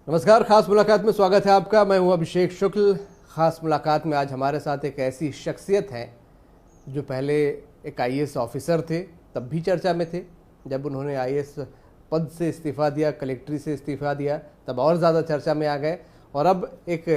नमस्कार, खास मुलाकात में स्वागत है आपका। मैं हूं अभिषेक शुक्ल। खास मुलाकात में आज हमारे साथ एक ऐसी शख्सियत है जो पहले एक आईएएस ऑफिसर थे, तब भी चर्चा में थे। जब उन्होंने आईएएस पद से इस्तीफ़ा दिया, कलेक्ट्री से इस्तीफ़ा दिया, तब और ज़्यादा चर्चा में आ गए। और अब एक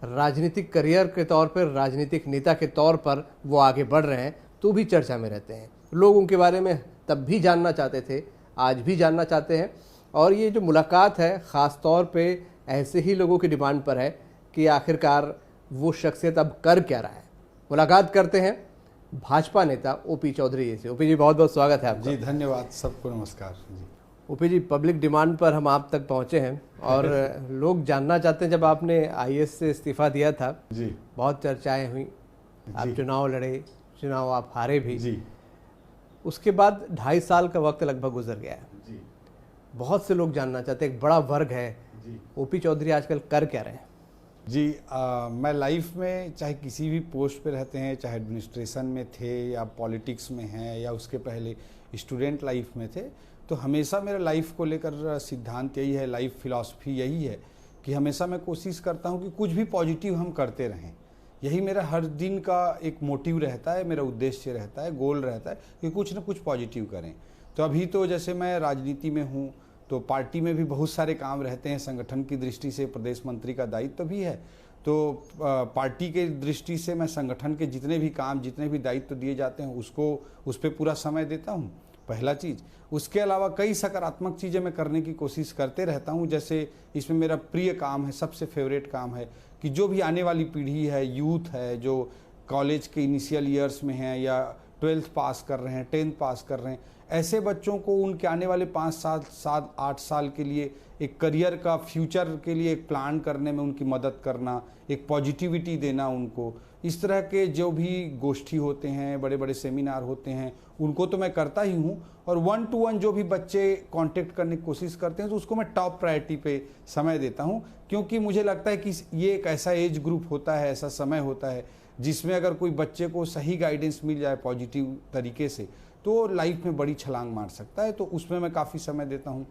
राजनीतिक करियर के तौर पर, राजनीतिक नेता के तौर पर वो आगे बढ़ रहे हैं, तो भी चर्चा में रहते हैं। लोग उनके बारे में तब भी जानना चाहते थे, आज भी जानना चाहते हैं। और ये जो मुलाकात है, ख़ास तौर पे ऐसे ही लोगों की डिमांड पर है कि आखिरकार वो शख्सियत अब कर क्या रहा है। मुलाकात करते हैं भाजपा नेता ओपी चौधरी जी से। ओपी जी, बहुत बहुत स्वागत है आपका। जी धन्यवाद, सबको नमस्कार जी। ओपी जी, पब्लिक डिमांड पर हम आप तक पहुंचे हैं और लोग जानना चाहते हैं, जब आपने आईएएस से इस्तीफ़ा दिया था जी, बहुत चर्चाएं हुई, आप चुनाव लड़े, चुनाव आप हारे भी जी। उसके बाद 2.5 साल का वक्त लगभग गुजर गया है। जी, बहुत से लोग जानना चाहते हैं, एक बड़ा वर्ग है, जी। ओपी चौधरी आजकल कर क्या रहे हैं? जी, मैं लाइफ में चाहे किसी भी पोस्ट पे रहते हैं, चाहे एडमिनिस्ट्रेशन में थे या पॉलिटिक्स में हैं या उसके पहले स्टूडेंट लाइफ में थे, तो हमेशा मेरे लाइफ को लेकर सिद्धांत यही है, लाइफ फिलॉसफी यही है कि हमेशा मैं कोशिश करता हूँ कि कुछ भी पॉजिटिव हम करते रहें। यही मेरा हर दिन का एक मोटिव रहता है, मेरा उद्देश्य रहता है, गोल रहता है कि कुछ ना कुछ पॉजिटिव करें। तो अभी तो जैसे मैं राजनीति में हूँ, तो पार्टी में भी बहुत सारे काम रहते हैं। संगठन की दृष्टि से प्रदेश मंत्री का दायित्व भी है, तो पार्टी के दृष्टि से मैं संगठन के जितने भी काम, जितने भी दायित्व दिए जाते हैं उस पर पूरा समय देता हूँ, पहला चीज़। उसके अलावा कई सकारात्मक चीज़ें मैं करने की कोशिश करते रहता हूँ। जैसे इसमें मेरा प्रिय काम है, सबसे फेवरेट काम है कि जो भी आने वाली पीढ़ी है, यूथ है, जो कॉलेज के इनिशियल ईयर्स में है या 12th पास कर रहे हैं, 10th पास कर रहे हैं, ऐसे बच्चों को उनके आने वाले 5 साल, 7, 8 साल के लिए एक करियर का, फ्यूचर के लिए एक प्लान करने में उनकी मदद करना, एक पॉजिटिविटी देना उनको। इस तरह के जो भी गोष्ठी होते हैं, बड़े बड़े सेमिनार होते हैं, उनको तो मैं करता ही हूँ। और 1 to 1 जो भी बच्चे कांटेक्ट करने की कोशिश करते हैं, तो उसको मैं टॉप प्रायोरिटी पे समय देता हूँ, क्योंकि मुझे लगता है कि ये एक ऐसा एज ग्रुप होता है, ऐसा समय होता है जिसमें अगर कोई बच्चे को सही गाइडेंस मिल जाए पॉजिटिव तरीके से, तो लाइफ में बड़ी छलांग मार सकता है। तो उसमें मैं काफ़ी समय देता हूँ।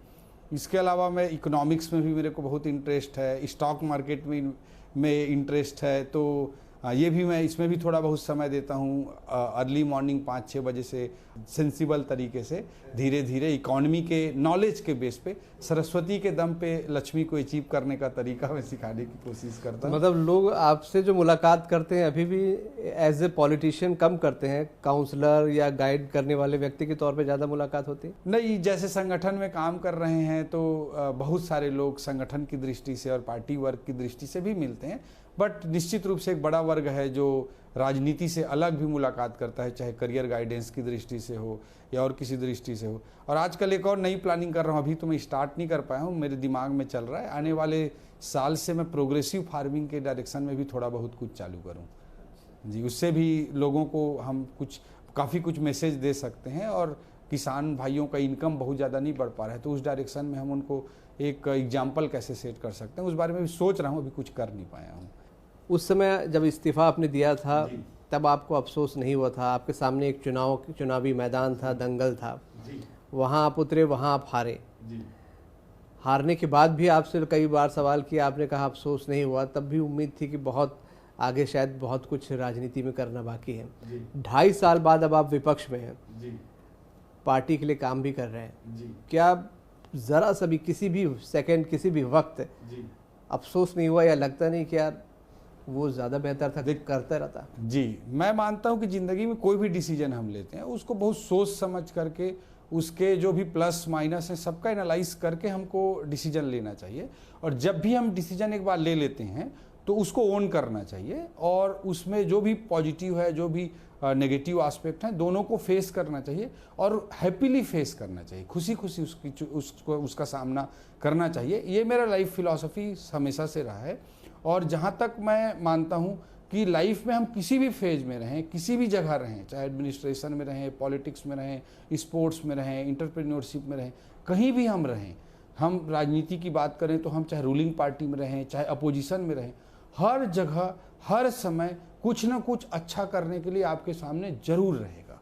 इसके अलावा मैं इकोनॉमिक्स में भी मेरे को बहुत इंटरेस्ट है, स्टॉक मार्केट में इंटरेस्ट है, तो ये भी मैं इसमें भी थोड़ा बहुत समय देता हूँ। अर्ली मॉर्निंग 5-6 बजे से सेंसिबल तरीके से धीरे धीरे इकोनॉमी के नॉलेज के बेस पे, सरस्वती के दम पे लक्ष्मी को अचीव करने का तरीका मैं सिखाने की कोशिश करता हूँ। मतलब लोग आपसे जो मुलाकात करते हैं अभी भी एज ए पॉलिटिशियन कम करते हैं, काउंसलर या गाइड करने वाले व्यक्ति के तौर पे ज़्यादा मुलाकात होती है? नहीं, जैसे संगठन में काम कर रहे हैं तो बहुत सारे लोग संगठन की दृष्टि से और पार्टी वर्ग की दृष्टि से भी मिलते हैं, बट निश्चित रूप से एक बड़ा वर्ग है जो राजनीति से अलग भी मुलाकात करता है, चाहे करियर गाइडेंस की दृष्टि से हो या और किसी दृष्टि से हो। और आजकल एक और नई प्लानिंग कर रहा हूँ, अभी तो मैं स्टार्ट नहीं कर पाया हूँ, मेरे दिमाग में चल रहा है, आने वाले साल से मैं प्रोग्रेसिव फार्मिंग के डायरेक्शन में भी थोड़ा बहुत कुछ चालू करूँ जी। उससे भी लोगों को हम काफ़ी कुछ मैसेज दे सकते हैं, और किसान भाइयों का इनकम बहुत ज़्यादा नहीं बढ़ पा रहा है, तो उस डायरेक्शन में हम उनको एक एग्जाम्पल कैसे सेट कर सकते हैं, उस बारे में भी सोच रहा हूँ, अभी कुछ कर नहीं पाया हूँ। उस समय जब इस्तीफ़ा आपने दिया था तब आपको अफसोस नहीं हुआ था? आपके सामने एक चुनावी मैदान था, दंगल था, वहाँ आप उतरे, वहाँ आप हारे। हारने के बाद भी आपसे कई बार सवाल किया, आपने कहा अफसोस नहीं हुआ, तब भी उम्मीद थी कि बहुत आगे शायद बहुत कुछ राजनीति में करना बाकी है। 2.5 साल बाद अब आप विपक्ष में हैं, पार्टी के लिए काम भी कर रहे हैं, क्या ज़रा सा भी किसी भी सेकंड, किसी भी वक्त अफसोस नहीं हुआ, या लगता नहीं कि यार वो ज़्यादा बेहतर था, करता रहता? जी, मैं मानता हूँ कि ज़िंदगी में कोई भी डिसीजन हम लेते हैं उसको बहुत सोच समझ करके, उसके जो भी प्लस माइनस है सबका एनालाइज करके हमको डिसीजन लेना चाहिए। और जब भी हम डिसीजन एक बार ले लेते हैं तो उसको ओन करना चाहिए, और उसमें जो भी पॉजिटिव है, जो भी नेगेटिव एस्पेक्ट हैं, दोनों को फेस करना चाहिए और हैप्पीली फेस करना चाहिए, खुशी खुशी उसका सामना करना चाहिए। ये मेरा लाइफ फिलॉसफी हमेशा से रहा है। और जहाँ तक मैं मानता हूँ कि लाइफ में हम किसी भी फेज में रहें, किसी भी जगह रहें, चाहे एडमिनिस्ट्रेशन में रहें, पॉलिटिक्स में रहें, स्पोर्ट्स में रहें, इंटरप्रेन्योरशिप में रहें, कहीं भी हम रहें, हम राजनीति की बात करें तो हम चाहे रूलिंग पार्टी में रहें, चाहे अपोजिशन में रहें, हर जगह हर समय कुछ ना कुछ अच्छा करने के लिए आपके सामने जरूर रहेगा।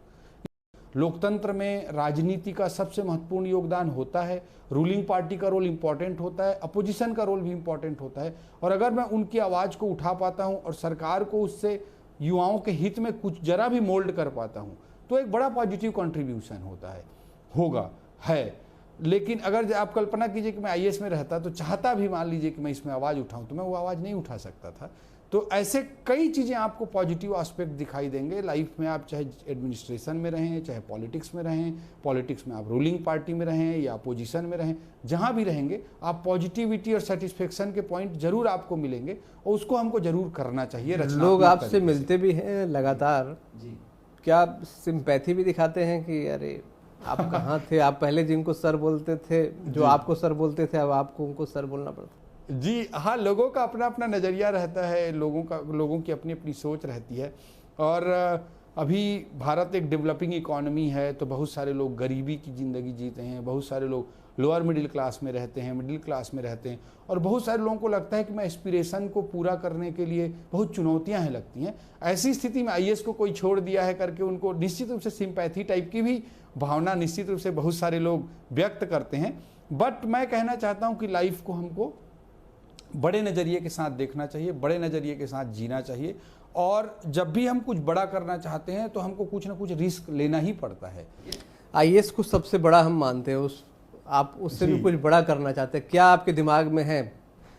लोकतंत्र में राजनीति का सबसे महत्वपूर्ण योगदान होता है। रूलिंग पार्टी का रोल इंपॉर्टेंट होता है, अपोजिशन का रोल भी इंपॉर्टेंट होता है। और अगर मैं उनकी आवाज़ को उठा पाता हूं और सरकार को उससे युवाओं के हित में कुछ जरा भी मोल्ड कर पाता हूं, तो एक बड़ा पॉजिटिव कंट्रीब्यूशन है। लेकिन अगर आप कल्पना कीजिए कि मैं आईएएस में रहता तो चाहता भी, मान लीजिए कि मैं इसमें आवाज़ उठाऊं, तो मैं वो आवाज़ नहीं उठा सकता था। तो ऐसे कई चीज़ें आपको पॉजिटिव एस्पेक्ट दिखाई देंगे लाइफ में। आप चाहे एडमिनिस्ट्रेशन में रहें, चाहे पॉलिटिक्स में रहें, पॉलिटिक्स में आप रूलिंग पार्टी में रहें या अपोजिशन में रहें, जहां भी रहेंगे आप पॉजिटिविटी और सेटिस्फेक्शन के पॉइंट जरूर आपको मिलेंगे और उसको हमको जरूर करना चाहिए। लोग आपसे मिलते भी हैं लगातार जी, क्या सिंपैथी भी दिखाते हैं कि अरे आप कहाँ थे, आप पहले जिनको सर बोलते थे, जो आपको सर बोलते थे, अब आपको उनको सर बोलना पड़ता? जी हाँ, लोगों का अपना अपना नज़रिया रहता है, लोगों की अपनी अपनी सोच रहती है। और अभी भारत एक डेवलपिंग इकोनॉमी है, तो बहुत सारे लोग गरीबी की ज़िंदगी जीते हैं, बहुत सारे लोग लोअर मिडिल क्लास में रहते हैं, मिडिल क्लास में रहते हैं, और बहुत सारे लोगों को लगता है कि मैं एस्पिरेशन को पूरा करने के लिए बहुत चुनौतियां हैं लगती हैं। ऐसी स्थिति में आईएएस को कोई छोड़ दिया है करके उनको निश्चित रूप से सिंपैथी टाइप की भी भावना निश्चित रूप से बहुत सारे लोग व्यक्त करते हैं। बट मैं कहना चाहता हूँ कि लाइफ को हमको बड़े नज़रिए के साथ देखना चाहिए, बड़े नज़रिए के साथ जीना चाहिए। और जब भी हम कुछ बड़ा करना चाहते हैं तो हमको कुछ ना कुछ रिस्क लेना ही पड़ता है। आईएएस को सबसे बड़ा हम मानते हैं, आप उससे भी कुछ बड़ा करना चाहते हैं, क्या आपके दिमाग में है?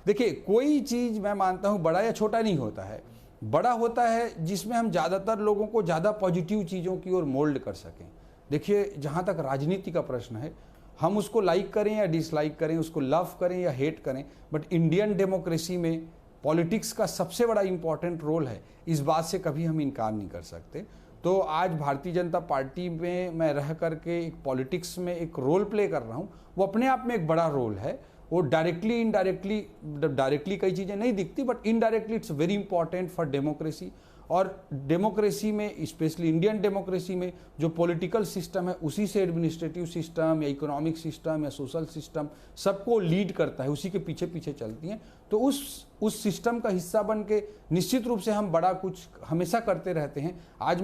देखिए, कोई चीज़ मैं मानता हूँ बड़ा या छोटा नहीं होता है। बड़ा होता है जिसमें हम ज़्यादातर लोगों को ज़्यादा पॉजिटिव चीज़ों की ओर मोल्ड कर सकें। देखिए, जहाँ तक राजनीति का प्रश्न है, हम उसको लाइक करें या डिसलाइक करें, उसको लव करें या हेट करें, बट इंडियन डेमोक्रेसी में पॉलिटिक्स का सबसे बड़ा इंपॉर्टेंट रोल है। इस बात से कभी हम इनकार नहीं कर सकते। तो आज भारतीय जनता पार्टी में मैं रह करके एक पॉलिटिक्स में एक रोल प्ले कर रहा हूँ, वो अपने आप में एक बड़ा रोल है। वो डायरेक्टली कई चीज़ें नहीं दिखती, but indirectly it's very important for democracy. और डेमोक्रेसी में, स्पेशली इंडियन डेमोक्रेसी में, जो पॉलिटिकल सिस्टम है उसी से एडमिनिस्ट्रेटिव सिस्टम या इकोनॉमिक सिस्टम या सोशल सिस्टम सबको लीड करता है, उसी के पीछे पीछे चलती हैं। तो उस सिस्टम का हिस्सा बन के निश्चित रूप से हम बड़ा कुछ हमेशा करते रहते हैं। आज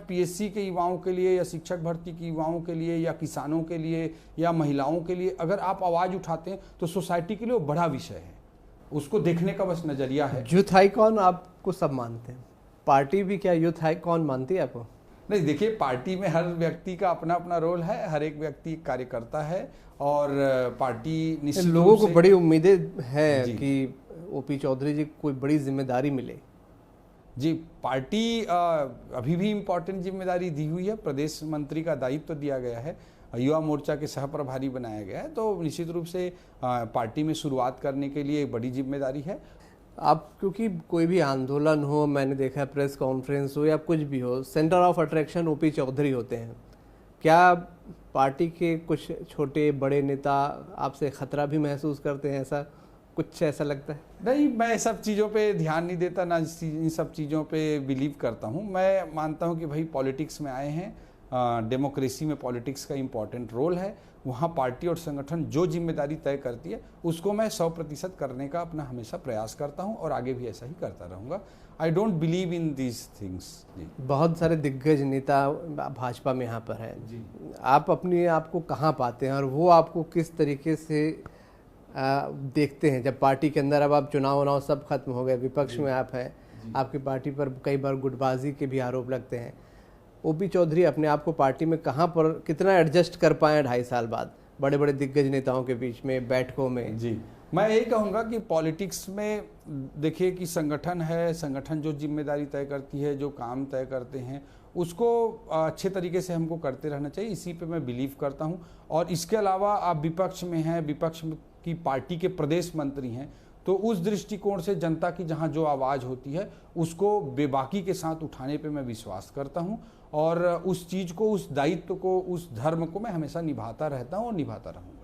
पीएससी के युवाओं के लिए या शिक्षक भर्ती के युवाओं के लिए या किसानों के लिए या महिलाओं के लिए अगर आप आवाज़ उठाते हैं तो सोसाइटी के लिए वो बड़ा विषय है, उसको देखने का बस नज़रिया है। यूथ आइकॉन आपको सब मानते हैं, पार्टी भी क्या यूथ आइकॉन मानती है आपको? नहीं, देखिए, पार्टी में हर व्यक्ति का अपना अपना रोल है, हर एक व्यक्ति कार्यकर्ता है और पार्टी निश्चित लोगों को बड़ी उम्मीदें हैं कि ओपी चौधरी जी को कोई बड़ी जिम्मेदारी मिले। जी, पार्टी अभी भी इम्पोर्टेंट जिम्मेदारी दी हुई है, प्रदेश मंत्री का दायित्व तो दिया गया है, युवा मोर्चा के सह प्रभारी बनाया गया है, तो निश्चित रूप से पार्टी में शुरुआत करने के लिए बड़ी जिम्मेदारी है। आप, क्योंकि कोई भी आंदोलन हो, मैंने देखा है प्रेस कॉन्फ्रेंस हो या कुछ भी हो, centre of attraction OP Chaudhary होते हैं। क्या पार्टी के कुछ छोटे बड़े नेता आपसे खतरा भी महसूस करते हैं? ऐसा लगता है? नहीं, मैं सब चीज़ों पे ध्यान नहीं देता, ना इन सब चीज़ों पे बिलीव करता हूँ। मैं मानता हूँ कि भाई पॉलिटिक्स में आए हैं, डेमोक्रेसी में पॉलिटिक्स का इम्पॉर्टेंट रोल है, वहाँ पार्टी और संगठन जो जिम्मेदारी तय करती है उसको मैं 100% करने का अपना हमेशा प्रयास करता हूँ और आगे भी ऐसा ही करता रहूँगा। I don't believe in these things. बहुत सारे दिग्गज नेता भाजपा में यहाँ पर हैं, आप अपने आप को कहाँ पाते हैं और वो आपको किस तरीके से देखते हैं? जब पार्टी के अंदर अब आप चुनाव सब खत्म हो गए, विपक्ष में आप हैं, आपकी पार्टी पर कई बार गुटबाजी के भी आरोप लगते हैं, ओपी चौधरी अपने आप को पार्टी में कहाँ पर कितना एडजस्ट कर पाए 2.5 साल बाद बड़े बड़े दिग्गज नेताओं के बीच में, बैठकों में? जी, मैं यही कहूँगा कि पॉलिटिक्स में देखिए कि संगठन है, संगठन जो जिम्मेदारी तय करती है, जो काम तय करते हैं, उसको अच्छे तरीके से हमको करते रहना चाहिए, इसी पे मैं बिलीव करता हूँ। और इसके अलावा आप विपक्ष में हैं, विपक्ष की पार्टी के प्रदेश मंत्री हैं, तो उस दृष्टिकोण से जनता की जहाँ जो आवाज़ होती है उसको बेबाकी के साथ उठाने पे मैं विश्वास करता हूँ और उस चीज़ को, उस दायित्व को, उस धर्म को मैं हमेशा निभाता रहता हूँ और निभाता रहूँगा।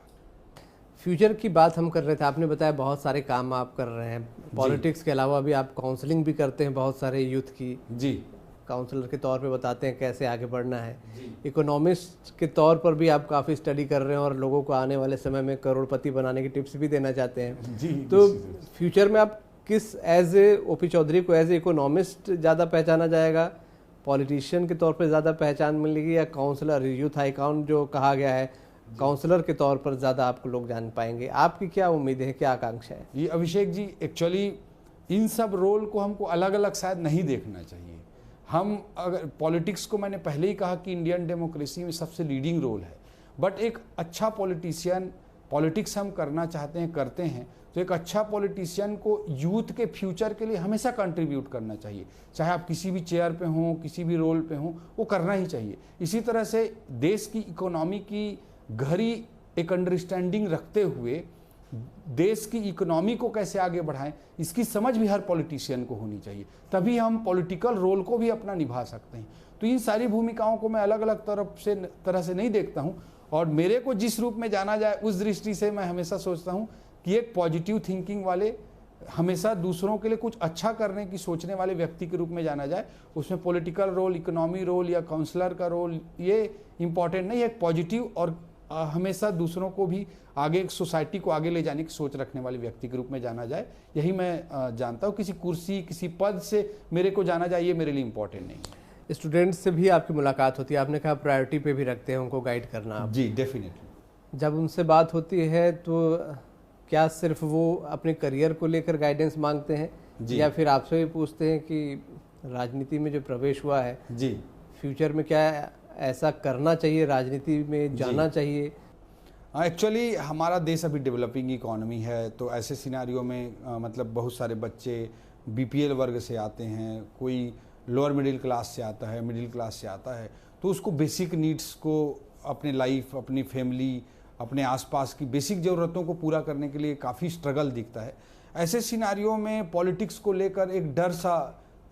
फ्यूचर की बात हम कर रहे थे, आपने बताया बहुत सारे काम आप कर रहे हैं, पॉलिटिक्स के अलावा भी आप काउंसलिंग भी करते हैं बहुत सारे यूथ की। जी, काउंसलर के तौर पे बताते हैं कैसे आगे बढ़ना है। इकोनॉमिस्ट के तौर पर भी आप काफ़ी स्टडी कर रहे हैं और लोगों को आने वाले समय में करोड़पति बनाने की टिप्स भी देना चाहते हैं। जी, तो फ्यूचर में आप किस, एज ए ओपी चौधरी को एज ए इकोनॉमिस्ट ज़्यादा पहचाना जाएगा पॉलिटिशियन के तौर पर ज़्यादा पहचान मिलेगी या काउंसलर, यूथ आइकॉन जो कहा गया है, काउंसलर के तौर पर ज़्यादा आपको लोग जान पाएंगे? आपकी क्या उम्मीद है, क्या आकांक्षा है? ये अभिषेक जी, एक्चुअली इन सब रोल को हमको अलग अलग शायद नहीं देखना चाहिए। हम अगर पॉलिटिक्स को, मैंने पहले ही कहा कि इंडियन डेमोक्रेसी में सबसे लीडिंग रोल है, बट एक अच्छा पॉलिटिशियन, पॉलिटिक्स हम करना चाहते हैं, करते हैं, तो एक अच्छा पॉलिटिशियन को यूथ के फ्यूचर के लिए हमेशा कंट्रीब्यूट करना चाहिए। चाहे आप किसी भी चेयर पे हों, किसी भी रोल पे हों, वो करना ही चाहिए। इसी तरह से देश की इकोनॉमी की गहरी एक अंडरस्टैंडिंग रखते हुए देश की इकोनॉमी को कैसे आगे बढ़ाएं, इसकी समझ भी हर पॉलिटिशियन को होनी चाहिए। तभी हम पॉलिटिकल रोल को भी अपना निभा सकते हैं। तो इन सारी भूमिकाओं को मैं अलग अलग तरह से नहीं देखता हूं, और मेरे को जिस रूप में जाना जाए उस दृष्टि से मैं हमेशा सोचता हूं कि एक पॉजिटिव थिंकिंग वाले, हमेशा दूसरों के लिए कुछ अच्छा करने की सोचने वाले व्यक्ति के रूप में जाना जाए। उसमें पॉलिटिकल रोल, इकोनॉमी रोल या काउंसलर का रोल ये इम्पॉर्टेंट नहीं है। एक पॉजिटिव और हमेशा दूसरों को भी आगे, सोसाइटी को आगे ले जाने की सोच रखने वाले व्यक्ति के रूप में जाना जाए, यही मैं जानता हूँ। किसी कुर्सी, किसी पद से मेरे को जाना जाए, ये मेरे लिए इम्पोर्टेंट नहीं है। स्टूडेंट्स से भी आपकी मुलाकात होती है, आपने कहा प्रायोरिटी पे भी रखते हैं उनको गाइड करना आप। जी डेफिनेटली। जब उनसे बात होती है तो क्या सिर्फ वो अपने करियर को लेकर गाइडेंस मांगते हैं, या फिर आपसे भी पूछते हैं कि राजनीति में जो प्रवेश हुआ है जी, फ्यूचर में क्या ऐसा करना चाहिए, राजनीति में जाना चाहिए? एक्चुअली हमारा देश अभी डेवलपिंग इकोनॉमी है, तो ऐसे सिनारियों में मतलब बहुत सारे बच्चे बीपीएल वर्ग से आते हैं, कोई लोअर मिडिल क्लास से आता है, मिडिल क्लास से आता है, तो उसको बेसिक नीड्स को, अपने लाइफ, अपनी फैमिली, अपने आसपास की बेसिक ज़रूरतों को पूरा करने के लिए काफ़ी स्ट्रगल दिखता है। ऐसे सिनारियों में पॉलिटिक्स को लेकर एक डर सा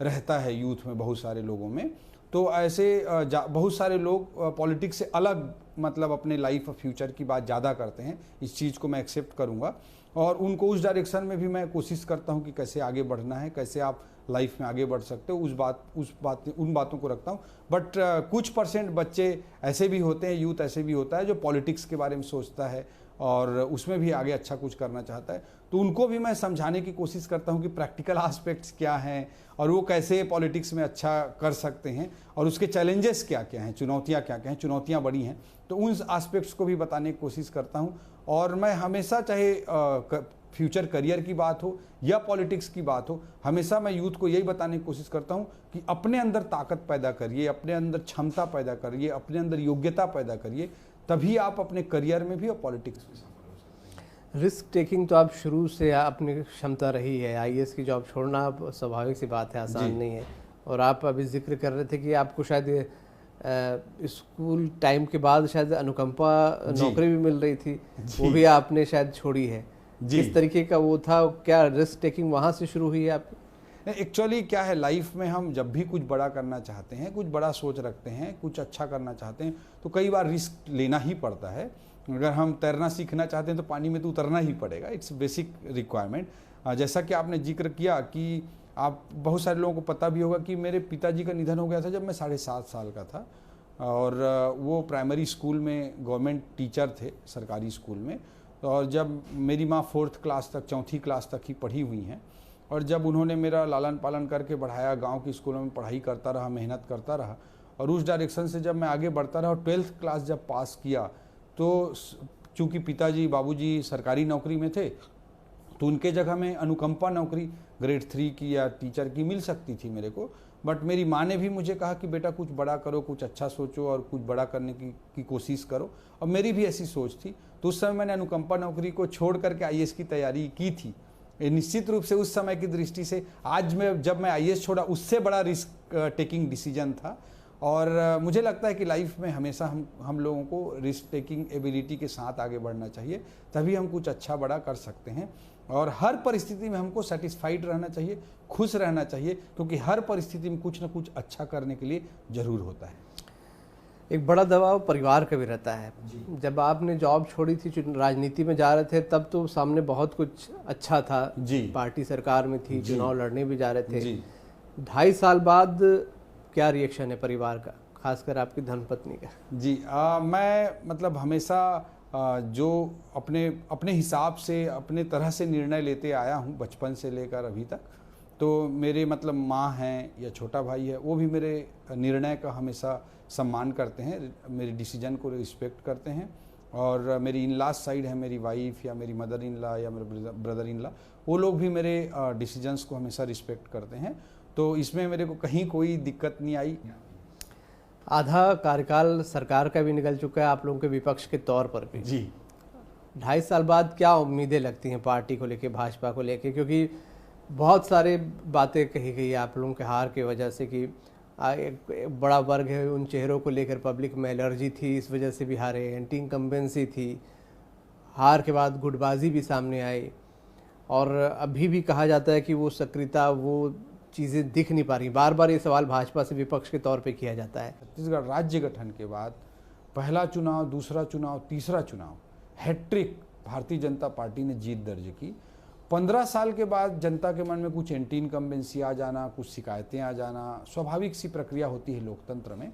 रहता है यूथ में, बहुत सारे लोगों में। तो ऐसे बहुत सारे लोग पॉलिटिक्स से अलग, मतलब अपने लाइफ और फ्यूचर की बात ज़्यादा करते हैं। इस चीज़ को मैं एक्सेप्ट करूँगा, और उनको उस डायरेक्शन में भी मैं कोशिश करता हूँ कि कैसे आगे बढ़ना है, कैसे आप लाइफ में आगे बढ़ सकते हो, उन बातों को रखता हूँ। बट कुछ परसेंट बच्चे ऐसे भी होते हैं, यूथ ऐसे भी होता है जो पॉलिटिक्स के बारे में सोचता है और उसमें भी आगे अच्छा कुछ करना चाहता है। तो उनको भी मैं समझाने की कोशिश करता हूँ कि प्रैक्टिकल एस्पेक्ट्स क्या हैं और वो कैसे पॉलिटिक्स में अच्छा कर सकते हैं, और उसके चैलेंजेस क्या क्या हैं, चुनौतियाँ क्या क्या हैं। चुनौतियाँ बड़ी हैं, तो उन एस्पेक्ट्स को भी बताने की कोशिश करता हूँ। और मैं हमेशा, चाहे फ्यूचर करियर की बात हो या पॉलिटिक्स की बात हो, हमेशा मैं यूथ को यही बताने की कोशिश करता हूँ कि अपने अंदर ताकत पैदा करिए, अपने अंदर क्षमता पैदा करिए, अपने अंदर योग्यता पैदा करिए, तभी आप अपने करियर में भी और पॉलिटिक्स में सफल हो सकते हैं। रिस्क टेकिंग तो आप शुरू से अपनी क्षमता रही है। आईएएस की जॉब छोड़ना स्वाभाविक सी बात है, आसान नहीं है। और आप अभी जिक्र कर रहे थे कि आपको शायद स्कूल टाइम के बाद शायद अनुकंपा नौकरी भी मिल रही थी, वो भी आपने शायद छोड़ी है। किस तरीके का वो था, क्या रिस्क टेकिंग वहाँ से शुरू हुई है आपकी? एक्चुअली क्या है, लाइफ में हम जब भी कुछ बड़ा करना चाहते हैं, कुछ बड़ा सोच रखते हैं, कुछ अच्छा करना चाहते हैं, तो कई बार रिस्क लेना ही पड़ता है। अगर हम तैरना सीखना चाहते हैं तो पानी में तो उतरना ही पड़ेगा, इट्स बेसिक रिक्वायरमेंट। जैसा कि आपने जिक्र किया कि आप, बहुत सारे लोगों को पता भी होगा कि मेरे पिताजी का निधन हो गया था जब मैं 7.5 साल का था, और वो प्राइमरी स्कूल में गवर्नमेंट टीचर थे, सरकारी स्कूल में। और जब मेरी माँ 4th क्लास तक, 4th क्लास तक ही पढ़ी हुई हैं, और जब उन्होंने मेरा लालन पालन करके बढ़ाया, गांव की स्कूलों में पढ़ाई करता रहा, मेहनत करता रहा, और उस डायरेक्शन से जब मैं आगे बढ़ता रहा और 12th क्लास जब पास किया, तो चूँकि पिताजी, बाबूजी सरकारी नौकरी में थे, तो उनके जगह में अनुकंपा नौकरी ग्रेड 3 की या टीचर की मिल सकती थी मेरे को। बट मेरी माँ ने भी मुझे कहा कि बेटा कुछ बड़ा करो, कुछ अच्छा सोचो और कुछ बड़ा करने की कोशिश करो, और मेरी भी ऐसी सोच थी। तो उस समय मैंने अनुकंपा नौकरी को छोड़ करके आईएएस की तैयारी की थी। निश्चित रूप से उस समय की दृष्टि से आज में जब मैं आईएएस छोड़ा, उससे बड़ा रिस्क टेकिंग डिसीजन था। और मुझे लगता है कि लाइफ में हमेशा हम लोगों को रिस्क टेकिंग एबिलिटी के साथ आगे बढ़ना चाहिए, तभी हम कुछ अच्छा बड़ा कर सकते हैं। और हर परिस्थिति में हमको सेटिस्फाइड रहना चाहिए, खुश रहना चाहिए, क्योंकि हर परिस्थिति में कुछ ना कुछ अच्छा करने के लिए जरूर होता है। एक बड़ा दबाव परिवार का भी रहता है। जब आपने जॉब छोड़ी थी, राजनीति में जा रहे थे, तब तो सामने बहुत कुछ अच्छा था जी, पार्टी सरकार में थी, चुनाव लड़ने भी जा रहे थे जी। 2.5 साल बाद क्या रिएक्शन है परिवार का, खासकर आपकी धर्मपत्नी का? जी मैं मतलब हमेशा जो अपने हिसाब से, अपने तरह से निर्णय लेते आया हूँ बचपन से लेकर अभी तक। तो मेरे मतलब माँ हैं या छोटा भाई है, वो भी मेरे निर्णय का हमेशा सम्मान करते हैं, मेरे डिसीजन को रिस्पेक्ट करते हैं। और मेरी इन लॉज साइड है, मेरी वाइफ या मेरी मदर इन लॉ या मेरे ब्रदर इन लॉ, वो लोग भी मेरे डिसीजंस को हमेशा रिस्पेक्ट करते हैं। तो इसमें मेरे को कहीं कोई दिक्कत नहीं आई। आधा कार्यकाल सरकार का भी निकल चुका है, आप लोगों के विपक्ष के तौर पर भी। जी, 2.5 साल बाद क्या उम्मीदें लगती हैं पार्टी को लेके, भाजपा को लेके? क्योंकि बहुत सारे बातें कही गई आप लोगों के हार की वजह से कि एक बड़ा वर्ग है, उन चेहरों को लेकर पब्लिक में एलर्जी थी, इस वजह से भी हारे, एंटी इनकम्बेंसी थी, हार के बाद गुटबाजी भी सामने आई, और अभी भी कहा जाता है कि वो सक्रियता, वो चीज़ें दिख नहीं पा रही। बार बार ये सवाल भाजपा से विपक्ष के तौर पे किया जाता है। छत्तीसगढ़ राज्य गठन के बाद पहला चुनाव, दूसरा चुनाव, तीसरा चुनाव, हैट्रिक भारतीय जनता पार्टी ने जीत दर्ज की। 15 साल के बाद जनता के मन में कुछ एंटी इनकम्बेंसी आ जाना, कुछ शिकायतें आ जाना, स्वाभाविक सी प्रक्रिया होती है लोकतंत्र में।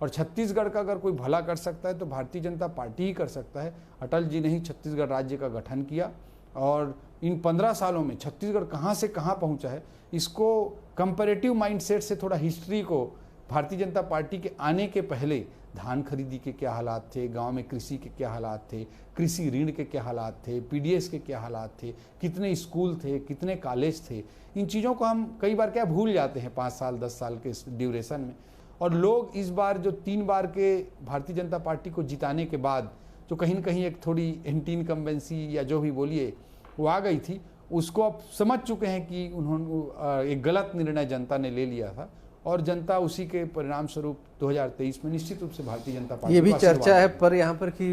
और छत्तीसगढ़ का अगर कोई भला कर सकता है तो भारतीय जनता पार्टी ही कर सकता है। अटल जी ने ही छत्तीसगढ़ राज्य का गठन किया, और इन 15 सालों में छत्तीसगढ़ कहाँ से कहाँ पहुँचा है, इसको कंपैरेटिव माइंडसेट से थोड़ा हिस्ट्री को, भारतीय जनता पार्टी के आने के पहले धान खरीदी के क्या हालात थे, गांव में कृषि के क्या हालात थे, कृषि ऋण के क्या हालात थे, पीडीएस के क्या हालात थे, कितने स्कूल थे, कितने कॉलेज थे, इन चीज़ों को हम कई बार क्या भूल जाते हैं 5 साल 10 साल के ड्यूरेशन में। और लोग इस बार जो 3 बार के भारतीय जनता पार्टी को जिताने के बाद जो कहीं न कहीं एक थोड़ी एंटी इनकम्बेंसी या जो भी बोलिए वो आ गई थी, उसको अब समझ चुके हैं कि उन्होंने एक गलत निर्णय जनता ने ले लिया था, और जनता उसी के परिणाम स्वरूप 2023 में निश्चित रूप से भारतीय जनता पार्टी, ये भी चर्चा है पर यहाँ पर कि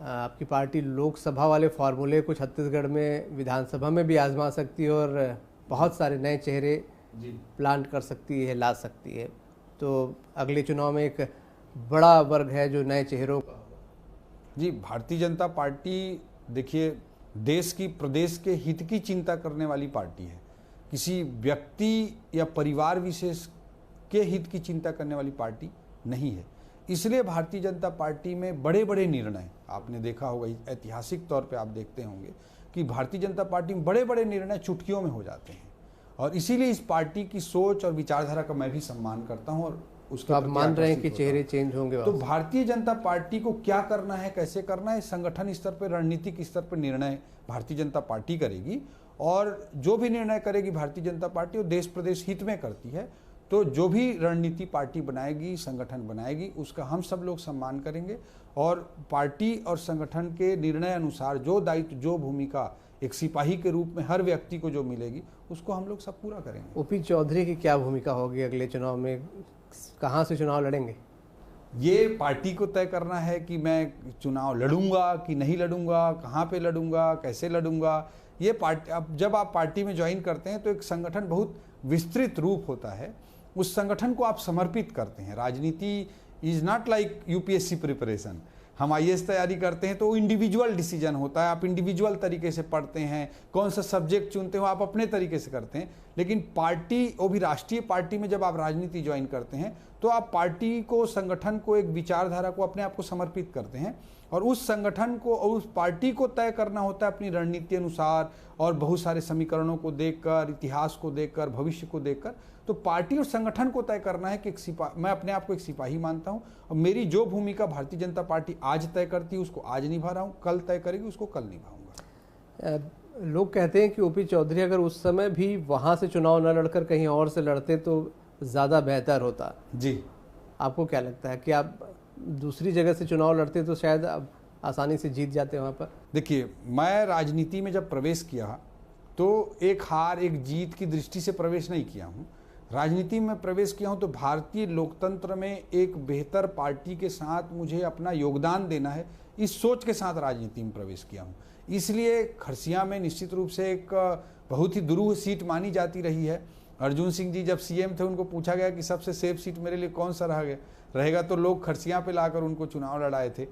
आपकी पार्टी लोकसभा वाले फॉर्मूले को छत्तीसगढ़ में विधानसभा में भी आजमा सकती है, और बहुत सारे नए चेहरे प्लांट कर सकती है, ला सकती है। तो अगले चुनाव में एक बड़ा वर्ग है जो नए चेहरों का। जी, भारतीय जनता पार्टी देखिए देश की, प्रदेश के हित की चिंता करने वाली पार्टी है। किसी व्यक्ति या परिवार विशेष के हित की चिंता करने वाली पार्टी नहीं है। इसलिए भारतीय जनता पार्टी में बड़े बड़े निर्णय, आपने देखा होगा, ऐतिहासिक तौर पे आप देखते होंगे कि भारतीय जनता पार्टी में बड़े बड़े निर्णय चुटकियों में हो जाते हैं। और इसीलिए इस पार्टी की सोच और विचारधारा का मैं भी सम्मान करता हूँ, और उसका आप मान रहे हैं कि चेहरे चेंज होंगे। तो भारतीय जनता पार्टी को क्या करना है, कैसे करना है, संगठन स्तर पर, रणनीतिक स्तर पर निर्णय भारतीय जनता पार्टी करेगी। और जो भी निर्णय करेगी भारतीय जनता पार्टी, वो देश प्रदेश हित में करती है। तो जो भी रणनीति पार्टी बनाएगी, संगठन बनाएगी, उसका हम सब लोग सम्मान करेंगे। और पार्टी और संगठन के निर्णय अनुसार जो दायित्व, जो भूमिका एक सिपाही के रूप में हर व्यक्ति को जो मिलेगी, उसको हम लोग सब पूरा करेंगे। ओपी चौधरी की क्या भूमिका होगी अगले चुनाव में? कहाँ से चुनाव लड़ेंगे? ये पार्टी को तय करना है कि मैं चुनाव लड़ूंगा कि नहीं लड़ूंगा, कहाँ पे लड़ूंगा, कैसे लड़ूंगा। ये पार्टी, अब जब आप पार्टी में ज्वाइन करते हैं तो एक संगठन बहुत विस्तृत रूप होता है, उस संगठन को आप समर्पित करते हैं। राजनीति is not like UPSC preparation. हम आईएएस तैयारी करते हैं तो इंडिविजुअल डिसीजन होता है, आप इंडिविजुअल तरीके से पढ़ते हैं, कौन सा सब्जेक्ट चुनते हो आप अपने तरीके से करते हैं। लेकिन पार्टी, वो भी राष्ट्रीय पार्टी में जब आप राजनीति ज्वाइन करते हैं तो आप पार्टी को, संगठन को, एक विचारधारा को, अपने आप को समर्पित करते हैं। और उस संगठन को और उस पार्टी को तय करना होता है अपनी रणनीति अनुसार, और बहुत सारे समीकरणों को देखकर, इतिहास को देखकर, भविष्य को देखकर। तो पार्टी और संगठन को तय करना है कि मैं अपने आप को एक सिपाही मानता हूं, और मेरी जो भूमिका भारतीय जनता पार्टी आज तय करती है उसको आज निभा रहा हूं, कल तय करेगी उसको कल निभाऊंगा। लोग कहते हैं कि ओपी चौधरी अगर उस समय भी वहां से चुनाव न लड़कर कहीं और से लड़ते तो ज़्यादा बेहतर होता। जी, आपको क्या लगता है कि आप दूसरी जगह से चुनाव लड़ते तो शायद आप आसानी से जीत जाते वहाँ पर? देखिए, मैं राजनीति में जब प्रवेश किया तो एक हार एक जीत की दृष्टि से प्रवेश नहीं किया हूँ। राजनीति में प्रवेश किया हूँ तो भारतीय लोकतंत्र में एक बेहतर पार्टी के साथ मुझे अपना योगदान देना है, इस सोच के साथ राजनीति में प्रवेश किया हूँ। इसलिए खरसिया में निश्चित रूप से एक बहुत ही दुरूह सीट मानी जाती रही है। अर्जुन सिंह जी जब सीएम थे, उनको पूछा गया कि सबसे सेफ सीट मेरे लिए कौन सा रहेगा, तो लोग खरसिया पे लाकर उनको चुनाव लड़ाए थे।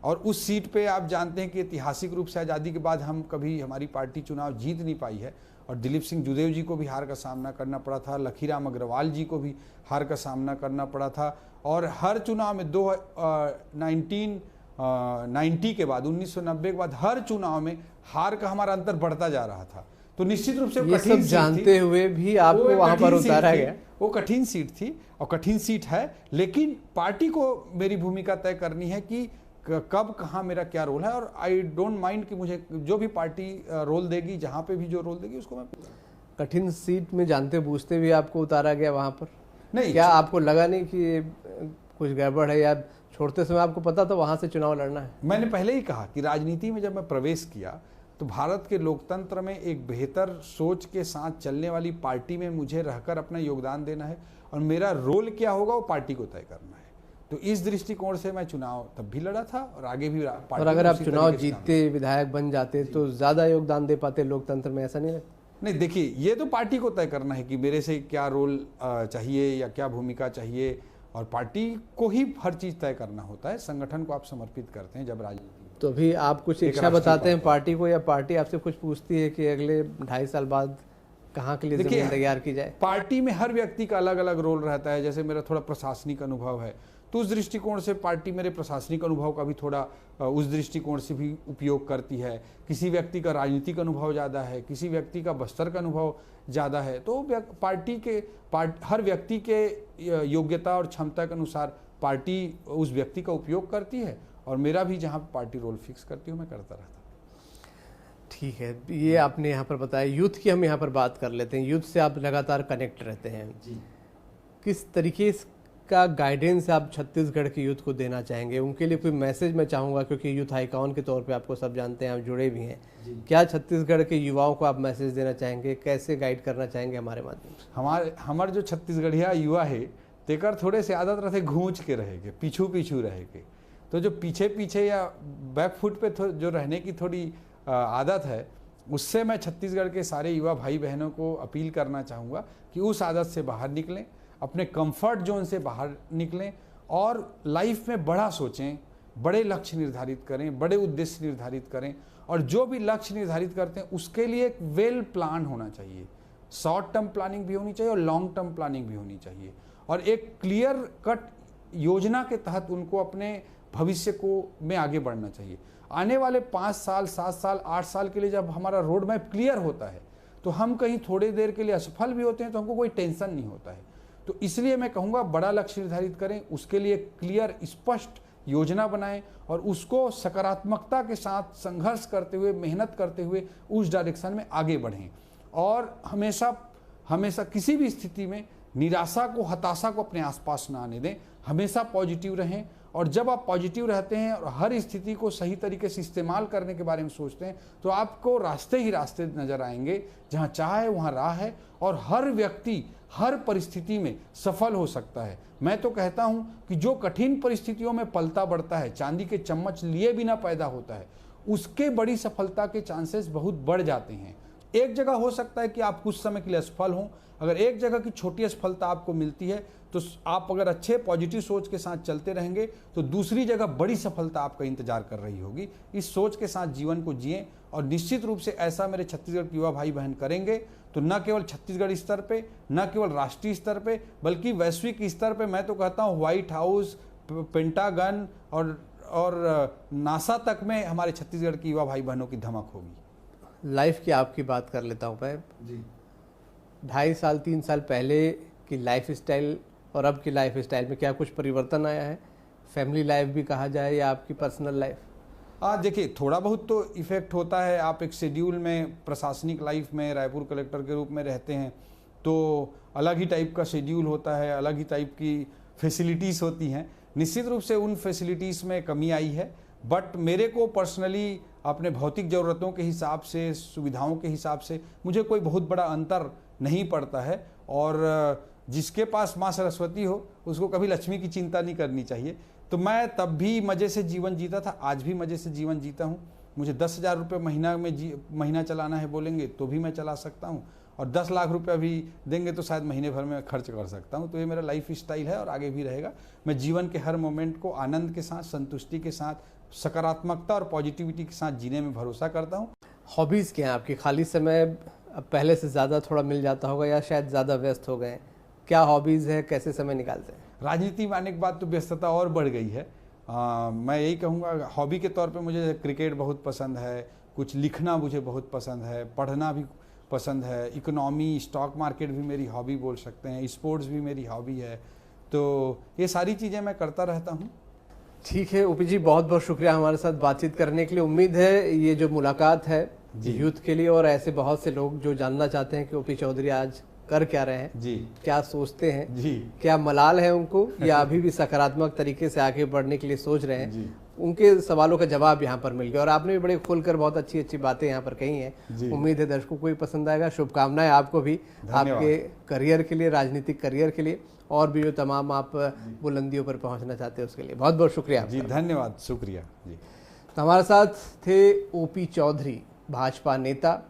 और उस सीट पे आप जानते हैं कि ऐतिहासिक रूप से आज़ादी के बाद हमारी पार्टी चुनाव जीत नहीं पाई है, और दिलीप सिंह जुदेव जी को भी हार का सामना करना पड़ा था, लखीराम अग्रवाल जी को भी हार का सामना करना पड़ा था। और हर चुनाव में 1990 के बाद, 1990 के बाद हर चुनाव में हार का हमारा अंतर बढ़ता जा रहा था। तो निश्चित रूप से ये सब जानते हुए भी आपको वहां पर उतारा गया। वो कठिन सीट थी और कठिन सीट है, लेकिन पार्टी को मेरी भूमिका तय करनी है कि कब कहाँ मेरा क्या रोल है, और आई डोंट माइंड कि मुझे जो भी पार्टी रोल देगी, जहाँ पे भी जो रोल देगी उसको मैं। कठिन सीट में जानते बूझते भी आपको उतारा गया वहां पर? नहीं, क्या आपको लगा नहीं कि कुछ गड़बड़ है, या छोड़ते समय आपको पता था वहां से चुनाव लड़ना है? मैंने पहले ही कहा कि राजनीति में जब मैं प्रवेश किया तो भारत के लोकतंत्र में एक बेहतर सोच के साथ चलने वाली पार्टी में मुझे रहकर अपना योगदान देना है, और मेरा रोल क्या होगा वो पार्टी को तय करना है। तो इस दृष्टिकोण से मैं चुनाव तब भी लड़ा था और आगे भी और अगर आप चुनाव जीतते, विधायक बन जाते तो ज्यादा योगदान दे पाते लोकतंत्र में, ऐसा नहीं लगता? नहीं, देखिए, ये तो पार्टी को तय करना है कि मेरे से क्या रोल चाहिए या क्या भूमिका चाहिए, और पार्टी को ही हर चीज तय करना होता है। संगठन को आप समर्पित करते हैं जब राजनीति। तो अभी आप कुछ इच्छा बताते हैं पार्टी को, या पार्टी आपसे कुछ पूछती है कि अगले 2.5 साल बाद कहाँ के लिए जमीन तैयार की जाए? पार्टी में हर व्यक्ति का अलग अलग रोल रहता है। जैसे मेरा थोड़ा प्रशासनिक अनुभव है, तो उस दृष्टिकोण से पार्टी मेरे प्रशासनिक अनुभव का भी थोड़ा उस दृष्टिकोण से भी उपयोग करती है। किसी व्यक्ति का राजनीतिक अनुभव ज़्यादा है, किसी व्यक्ति का बस्तर का अनुभव ज़्यादा है, तो हर व्यक्ति के योग्यता और क्षमता के अनुसार पार्टी उस व्यक्ति का उपयोग करती है, और मेरा भी जहाँ पार्टी रोल फिक्स करती हूँ मैं करता रहता हूँ। ठीक है, ये आपने यहाँ पर बताया। यूथ की हम यहाँ पर बात कर लेते हैं। यूथ से आप लगातार कनेक्ट रहते हैं जी। किस तरीके का गाइडेंस आप छत्तीसगढ़ के यूथ को देना चाहेंगे? उनके लिए कोई मैसेज मैं चाहूँगा, क्योंकि यूथ आइकॉन के तौर पे आपको सब जानते हैं, आप जुड़े भी हैं। क्या छत्तीसगढ़ के युवाओं को आप मैसेज देना चाहेंगे? कैसे गाइड करना चाहेंगे हमारे माध्यम से? हमारे जो छत्तीसगढ़िया युवा है तेकर थोड़े से आदत रहते घूंच के रहेंगे, पीछू रहेंगे। तो जो पीछे या बैक फुट पे जो रहने की थोड़ी आदत है, उससे मैं छत्तीसगढ़ के सारे युवा भाई बहनों को अपील करना चाहूँगा कि उस आदत से बाहर निकलें, अपने कंफर्ट जोन से बाहर निकलें, और लाइफ में बड़ा सोचें, बड़े लक्ष्य निर्धारित करें, बड़े उद्देश्य निर्धारित करें, और जो भी लक्ष्य निर्धारित करते हैं उसके लिए एक वेल प्लान होना चाहिए। शॉर्ट टर्म प्लानिंग भी होनी चाहिए और लॉन्ग टर्म प्लानिंग भी होनी चाहिए, और एक क्लियर कट योजना के तहत उनको अपने भविष्य को में आगे बढ़ना चाहिए। आने वाले 5 साल, 7 साल, 8 साल के लिए जब हमारा रोड मैप क्लियर होता है तो हम कहीं थोड़ी देर के लिए असफल भी होते हैं तो हमको कोई टेंशन नहीं होता है। तो इसलिए मैं कहूँगा बड़ा लक्ष्य निर्धारित करें, उसके लिए क्लियर स्पष्ट योजना बनाएं, और उसको सकारात्मकता के साथ संघर्ष करते हुए, मेहनत करते हुए उस डायरेक्शन में आगे बढ़ें, और हमेशा किसी भी स्थिति में निराशा को, हताशा को अपने आसपास ना आने दें। हमेशा पॉजिटिव रहें, और जब आप पॉजिटिव रहते हैं और हर स्थिति को सही तरीके से इस्तेमाल करने के बारे में सोचते हैं तो आपको रास्ते ही रास्ते नजर आएंगे। जहां चाह है वहां राह है, और हर व्यक्ति हर परिस्थिति में सफल हो सकता है। मैं तो कहता हूं कि जो कठिन परिस्थितियों में पलता बढ़ता है, चांदी के चम्मच लिए बिना पैदा होता है, उसके बड़ी सफलता के चांसेस बहुत बढ़ जाते हैं। एक जगह हो सकता है कि आप कुछ समय के लिए असफल हों, अगर एक जगह की छोटी असफलता आपको मिलती है तो आप अगर अच्छे पॉजिटिव सोच के साथ चलते रहेंगे तो दूसरी जगह बड़ी सफलता आपका इंतजार कर रही होगी। इस सोच के साथ जीवन को जिएं, और निश्चित रूप से ऐसा मेरे छत्तीसगढ़ के युवा भाई बहन करेंगे तो न केवल छत्तीसगढ़ स्तर पे, न केवल राष्ट्रीय स्तर पे, बल्कि वैश्विक स्तर पे मैं तो कहता हूँ व्हाइट हाउस, पेंटागन और नासा तक में हमारे छत्तीसगढ़ की युवा भाई बहनों की धमक होगी। लाइफ की आपकी बात कर लेता हूँ मैं जी। 2.5 साल 3 साल पहले की लाइफ स्टाइल और अब की लाइफ स्टाइल में क्या कुछ परिवर्तन आया है? फैमिली लाइफ भी कहा जाए या आपकी पर्सनल लाइफ? देखिए, थोड़ा बहुत तो इफेक्ट होता है। आप एक शेड्यूल में, प्रशासनिक लाइफ में रायपुर कलेक्टर के रूप में रहते हैं तो अलग ही टाइप का शेड्यूल होता है, अलग ही टाइप की फैसिलिटीज़ होती हैं। निश्चित रूप से उन फैसिलिटीज़ में कमी आई है, बट मेरे को पर्सनली अपने भौतिक ज़रूरतों के हिसाब से, सुविधाओं के हिसाब से मुझे कोई बहुत बड़ा अंतर नहीं पड़ता है। और जिसके पास माँ सरस्वती हो उसको कभी लक्ष्मी की चिंता नहीं करनी चाहिए। तो मैं तब भी मज़े से जीवन जीता था, आज भी मज़े से जीवन जीता हूँ। मुझे 10,000 रुपये महीना चलाना है बोलेंगे तो भी मैं चला सकता हूँ, और 10 लाख रुपया भी देंगे तो शायद महीने भर में खर्च कर सकता हूँ। तो ये मेरा लाइफ स्टाइल है और आगे भी रहेगा। मैं जीवन के हर मोमेंट को आनंद के साथ, संतुष्टि के साथ, सकारात्मकता और पॉजिटिविटी के साथ जीने में भरोसा करता हूँ। हॉबीज़ क्या हैं आपकी? खाली समय अब पहले से ज़्यादा थोड़ा मिल जाता होगा या शायद ज़्यादा व्यस्त हो गए? क्या हॉबीज़ है, कैसे समय निकालते हैं? राजनीति में आने के बाद तो व्यस्तता और बढ़ गई है। मैं यही कहूँगा, हॉबी के तौर पे मुझे क्रिकेट बहुत पसंद है, कुछ लिखना मुझे बहुत पसंद है, पढ़ना भी पसंद है, इकोनॉमी, स्टॉक मार्केट भी मेरी हॉबी बोल सकते हैं, स्पोर्ट्स भी मेरी हॉबी है। तो ये सारी चीज़ें मैं करता रहता हूँ। ठीक है ओपी जी, बहुत बहुत शुक्रिया हमारे साथ बातचीत करने के लिए। उम्मीद है ये जो मुलाकात है यूथ के लिए और ऐसे बहुत से लोग जो जानना चाहते हैं कि ओपी चौधरी आज कर क्या रहे हैं जी, क्या सोचते हैं जी, क्या मलाल है उनको या अभी भी सकारात्मक तरीके से आगे बढ़ने के लिए सोच रहे हैं, जी, उनके सवालों का जवाब यहाँ पर मिल गया और आपने भी बड़े खुलकर बहुत अच्छी अच्छी बातें यहाँ पर कही हैं। उम्मीद है दर्शकों को भी पसंद आएगा। शुभकामनाएं आपको भी, आपके करियर के लिए, राजनीतिक करियर के लिए और भी जो तमाम आप बुलंदियों पर पहुँचना चाहते हैं उसके लिए। बहुत बहुत शुक्रिया जी, धन्यवाद, शुक्रिया जी। तो हमारे साथ थे ओपी चौधरी, भाजपा नेता,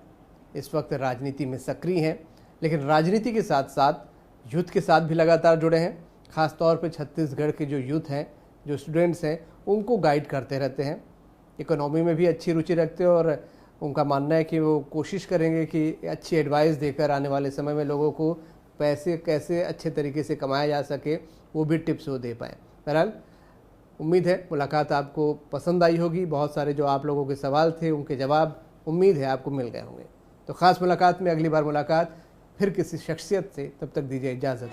इस वक्त राजनीति में सक्रिय हैं, लेकिन राजनीति के साथ साथ यूथ के साथ भी लगातार जुड़े हैं। खासतौर पे छत्तीसगढ़ के जो यूथ हैं, जो स्टूडेंट्स हैं, उनको गाइड करते रहते हैं। इकोनॉमी में भी अच्छी रुचि रखते हैं और उनका मानना है कि वो कोशिश करेंगे कि अच्छी एडवाइस देकर आने वाले समय में लोगों को पैसे कैसे अच्छे तरीके से कमाया जा सके वो भी टिप्स वो दे पाएँ। बहरहाल उम्मीद है मुलाकात आपको पसंद आई होगी। बहुत सारे जो आप लोगों के सवाल थे उनके जवाब उम्मीद है आपको मिल गए होंगे। तो ख़ास मुलाकात में अगली बार मुलाकात फिर किसी शख्सियत से, तब तक दीजिए इजाज़त।